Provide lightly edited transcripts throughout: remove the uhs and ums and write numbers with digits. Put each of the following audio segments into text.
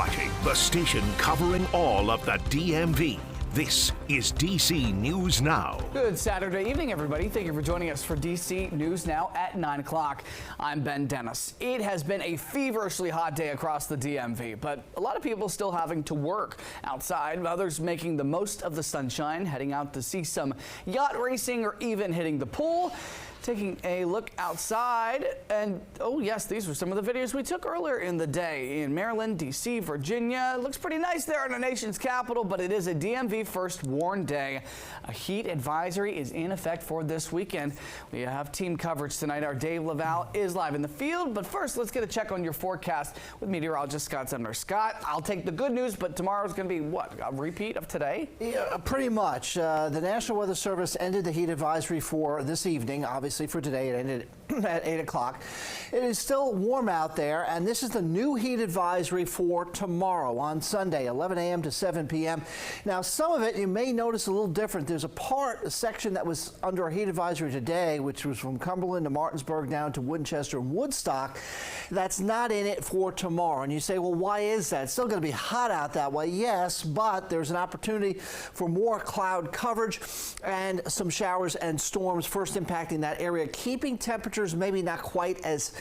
watching the station covering all of the DMV. This is DC News Now. Good Saturday evening, everybody. Thank you for joining us for DC News Now at 9 o'clock. I'm Ben Dennis. It has been a feverishly hot day across the DMV, but a lot of people still having to work outside, others making the most of the sunshine, heading out to see some yacht racing or even hitting the pool. Taking a look outside, and oh yes, these were some of the videos we took earlier in the day in Maryland, DC, Virginia. It looks pretty nice there in the nation's capital, but it is a DMV first warned day. A heat advisory is in effect for this weekend. We have team coverage tonight. Our Dave Laval is live in the field, but first let's get a check on your forecast with meteorologist Scott Sumner. Scott, I'll take the good news, but tomorrow's going to be what, a repeat of today? Yeah, pretty much. The National Weather Service ended the heat advisory for this evening, obviously for today. It ended at 8 o'clock. It is still warm out there, and this is the new heat advisory for tomorrow on Sunday, 11 a.m. to 7 p.m. Now, some of it you may notice a little different. There's a section that was under a heat advisory today, which was from Cumberland to Martinsburg down to Winchester and Woodstock. That's not in it for tomorrow. And you say, well, why is that? It's still going to be hot out that way, yes, but there's an opportunity for more cloud coverage and some showers and storms first impacting that area, keeping temperatures maybe not quite as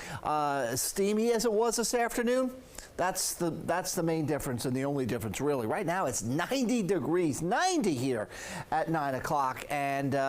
steamy as it was this afternoon. That's the main difference and the only difference, really. Right now, it's 90 degrees, 90 here at 9 o'clock, and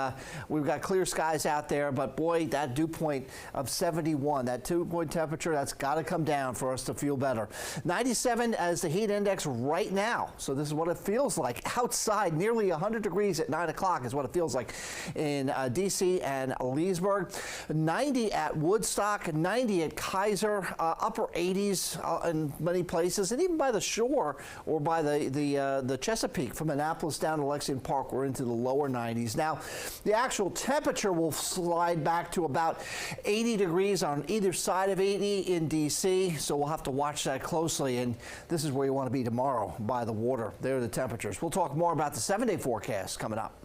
we've got clear skies out there, but boy, that dew point of 71, that dew point temperature, that's got to come down for us to feel better. 97 as the heat index right now, so this is what it feels like outside. Nearly 100 degrees at 9 o'clock is what it feels like in D.C. and Leesburg. 90 at Woodstock, 90 at Kaiser, upper 80s in many places, and even by the shore or by the Chesapeake from Annapolis down to Lexington Park, we're into the lower 90s. Now, the actual temperature will slide back to about 80 degrees on either side of 80 in D.C., so we'll have to watch that closely, and this is where you want to be tomorrow, by the water. There are the temperatures. We'll talk more about the 7-day forecast coming up.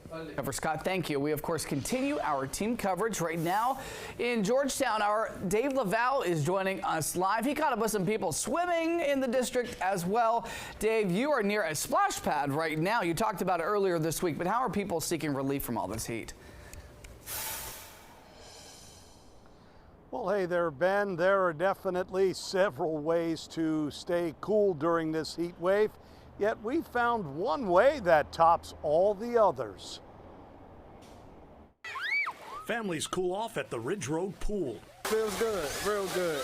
For Scott, thank you. We, of course, continue our team coverage right now in Georgetown. Our Dave Laval is joining us live. He caught up with some people swimming in the district as well. Dave, you are near a splash pad right now. You talked about it earlier this week, but how are people seeking relief from all this heat? Well, hey there, Ben. There are definitely several ways to stay cool during this heat wave, yet we found one way that tops all the others. Families cool off at the Ridge Road Pool. Feels good, real good.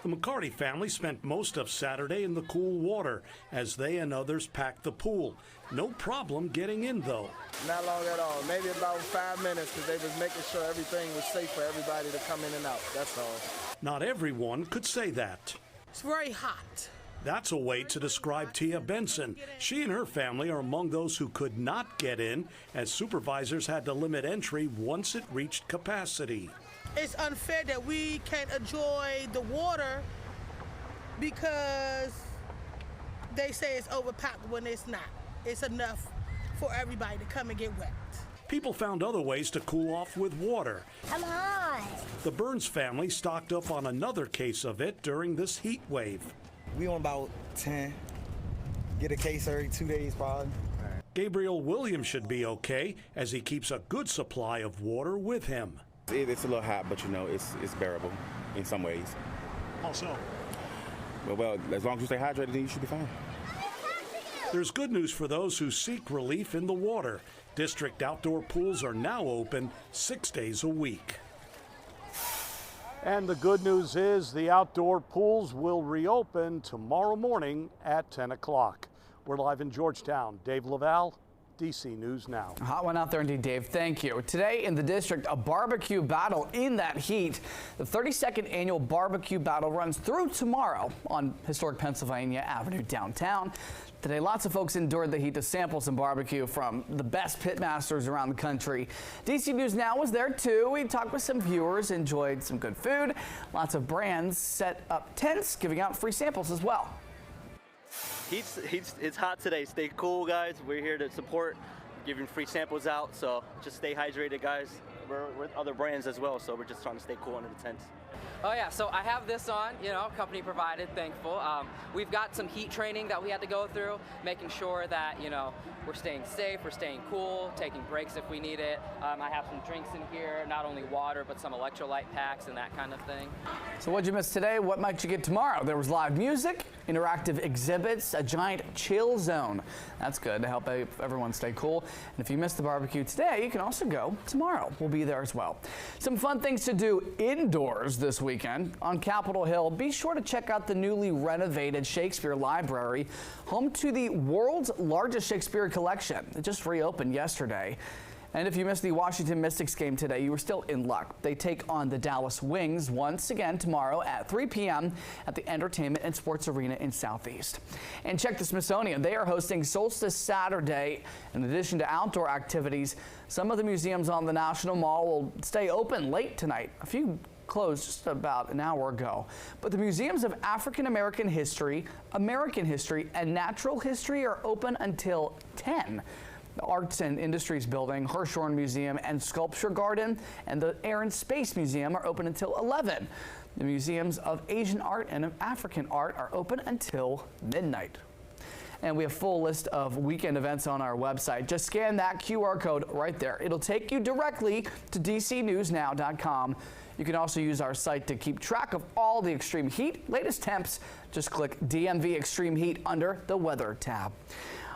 The McCarty family spent most of Saturday in the cool water as they and others packed the pool. No problem getting in, though. Not long at all. Maybe about 5 minutes because they was making sure everything was safe for everybody to come in and out. That's all. Not everyone could say that. It's very hot. That's a way to describe Tia Benson. She and her family are among those who could not get in, as supervisors had to limit entry once it reached capacity. It's unfair that we can't enjoy the water because they say it's overpacked when it's not. It's enough for everybody to come and get wet. People found other ways to cool off with water. I'm hot. The Burns family stocked up on another case of it during this heat wave. We on about 10. Get a case every 2 days probably. Gabriel Williams should be okay, as he keeps a good supply of water with him. It's a little hot, but you know, it's bearable in some ways. Also, well, as long as you stay hydrated, then you should be fine. there's good news for those who seek relief in the water. District outdoor pools are now open 6 days a week. And the good news is the outdoor pools will reopen tomorrow morning at 10 o'clock. We're live in Georgetown. Dave Laval, DC News Now. A hot one out there indeed, Dave. Thank you. Today in the district, a barbecue battle in that heat. The 32nd annual barbecue battle runs through tomorrow on historic Pennsylvania Avenue downtown. Today, lots of folks endured the heat to sample some barbecue from the best pitmasters around the country. DC News Now was there too. We talked with some viewers, enjoyed some good food. Lots of brands set up tents, giving out free samples as well. It's hot today. Stay cool, guys. We're here to support, giving free samples out. So just stay hydrated, guys. We're with other brands as well, so we're just trying to stay cool under the tents. Oh yeah, so I have this on, you know, company provided, thankful. We've got some heat training that we had to go through, making sure that, you know, we're staying safe, we're staying cool, taking breaks if we need it. I have some drinks in here, not only water, but some electrolyte packs and that kind of thing. So what'd you miss today? What might you get tomorrow? There was live music, interactive exhibits, a giant chill zone. That's good to help everyone stay cool. And if you missed the barbecue today, you can also go tomorrow. We'll be there as well. Some fun things to do indoors this weekend. On Capitol Hill, be sure to check out the newly renovated Shakespeare Library, home to the world's largest Shakespeare collection. It just reopened yesterday. And if you missed the Washington Mystics game today, you were still in luck. They take on the Dallas Wings once again tomorrow at 3 p.m. at the Entertainment and Sports Arena in Southeast. And check the Smithsonian. They are hosting Solstice Saturday. In addition to outdoor activities, some of the museums on the National Mall will stay open late tonight. A few closed just about an hour ago. But the museums of African American history, and natural history are open until 10. The Arts and Industries Building, Hirshhorn Museum and Sculpture Garden, and the Air and Space Museum are open until 11. The museums of Asian art and of African art are open until midnight. And we have a full list of weekend events on our website. Just scan that QR code right there. It'll take you directly to dcnewsnow.com. You can also use our site to keep track of all the extreme heat, latest temps. Just click DMV Extreme Heat under the Weather tab.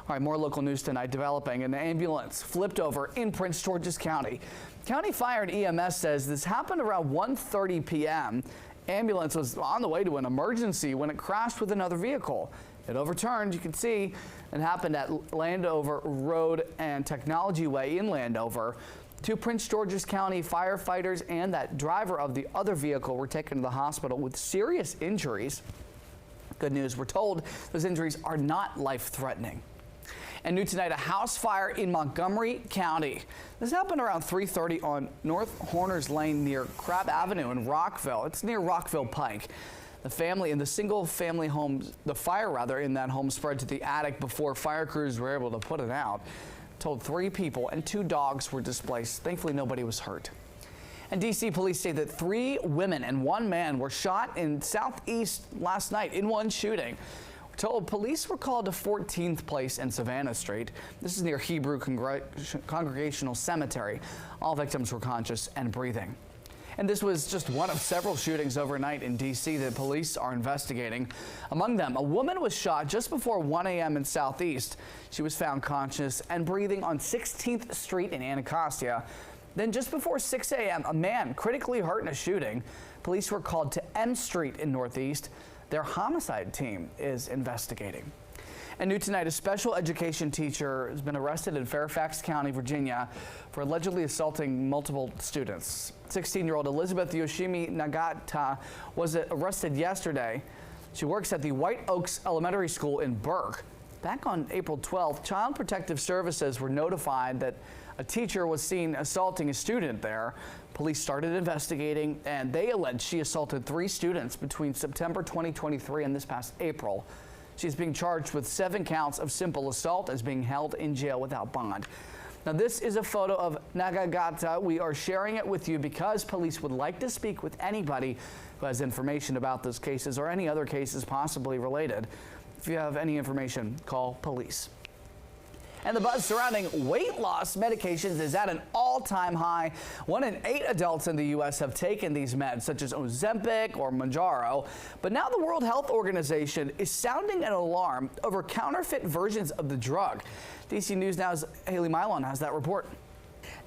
All right, more local news tonight developing. An ambulance flipped over in Prince George's County. County Fire and EMS says this happened around 1:30 p.m. Ambulance was on the way to an emergency when it crashed with another vehicle. It overturned, you can see. It happened at Landover Road and Technology Way in Landover. 2 Prince George's County firefighters and that driver of the other vehicle were taken to the hospital with serious injuries. Good news, we're told those injuries are not life-threatening. And new tonight, a house fire in Montgomery County. This happened around 3:30 on North Horners Lane near Crab Avenue in Rockville. It's near Rockville Pike. The family in the single-family home, the fire in that home spread to the attic before fire crews were able to put it out. Told 3 people and 2 dogs were displaced. Thankfully, nobody was hurt. And D.C. police say that 3 women and 1 man were shot in Southeast last night in one shooting. We're told police were called to 14th Place and Savannah Street. This is near Hebrew Congregational Cemetery. All victims were conscious and breathing. And this was just one of several shootings overnight in D.C. that police are investigating. Among them, a woman was shot just before 1 a.m. in Southeast. She was found conscious and breathing on 16th Street in Anacostia. Then just before 6 a.m., a man critically hurt in a shooting. Police were called to M Street in Northeast. Their homicide team is investigating. And new tonight, a special education teacher has been arrested in Fairfax County, Virginia, for allegedly assaulting multiple students. 16-year-old Elizabeth Yoshimi Nagata was arrested yesterday. She works at the White Oaks Elementary School in Burke. Back on April 12th, Child Protective Services were notified that a teacher was seen assaulting a student there. Police started investigating, and they allege she assaulted 3 students between September 2023 and this past April. She's being charged with 7 counts of simple assault as being held in jail without bond. Now, this is a photo of Nagagata. We are sharing it with you because police would like to speak with anybody who has information about those cases or any other cases possibly related. If you have any information, call police. And the buzz surrounding weight loss medications is at an all-time high. 1 in 8 adults in the U.S. have taken these meds, such as Ozempic or Mounjaro. But now the World Health Organization is sounding an alarm over counterfeit versions of the drug. DC News Now's Haley Milon has that report.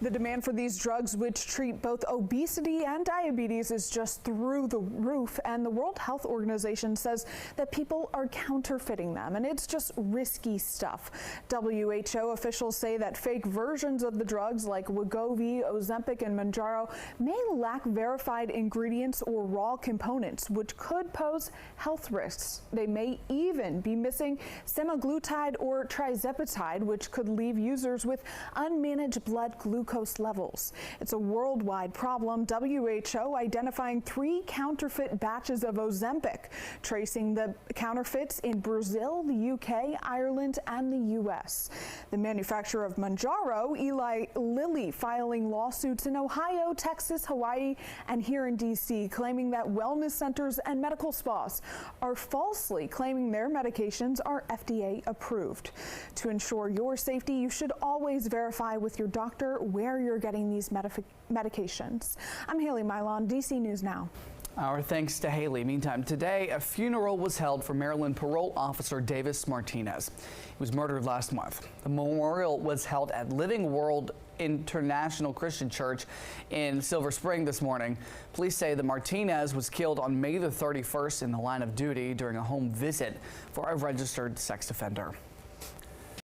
The demand for these drugs, which treat both obesity and diabetes, is just through the roof, and the World Health Organization says that people are counterfeiting them, and it's just risky stuff. WHO officials say that fake versions of the drugs like Wegovy, Ozempic, and Mounjaro may lack verified ingredients or raw components, which could pose health risks. They may even be missing semaglutide or tirzepatide, which could leave users with unmanaged blood glucose glucose levels. It's a worldwide problem. WHO identifying 3 counterfeit batches of Ozempic, tracing the counterfeits in Brazil, the UK, Ireland, and the US. The manufacturer of Mounjaro, Eli Lilly, filing lawsuits in Ohio, Texas, Hawaii, and here in DC, claiming that wellness centers and medical spas are falsely claiming their medications are FDA approved. To ensure your safety, you should always verify with your doctor where you're getting these medications. I'm Haley Milon, DC News Now. Our thanks to Haley. Meantime, today a funeral was held for Maryland parole officer Davis Martinez. He was murdered last month. The memorial was held at Living World International Christian Church in Silver Spring this morning. Police say that Martinez was killed on May the 31st in the line of duty during a home visit for a registered sex offender.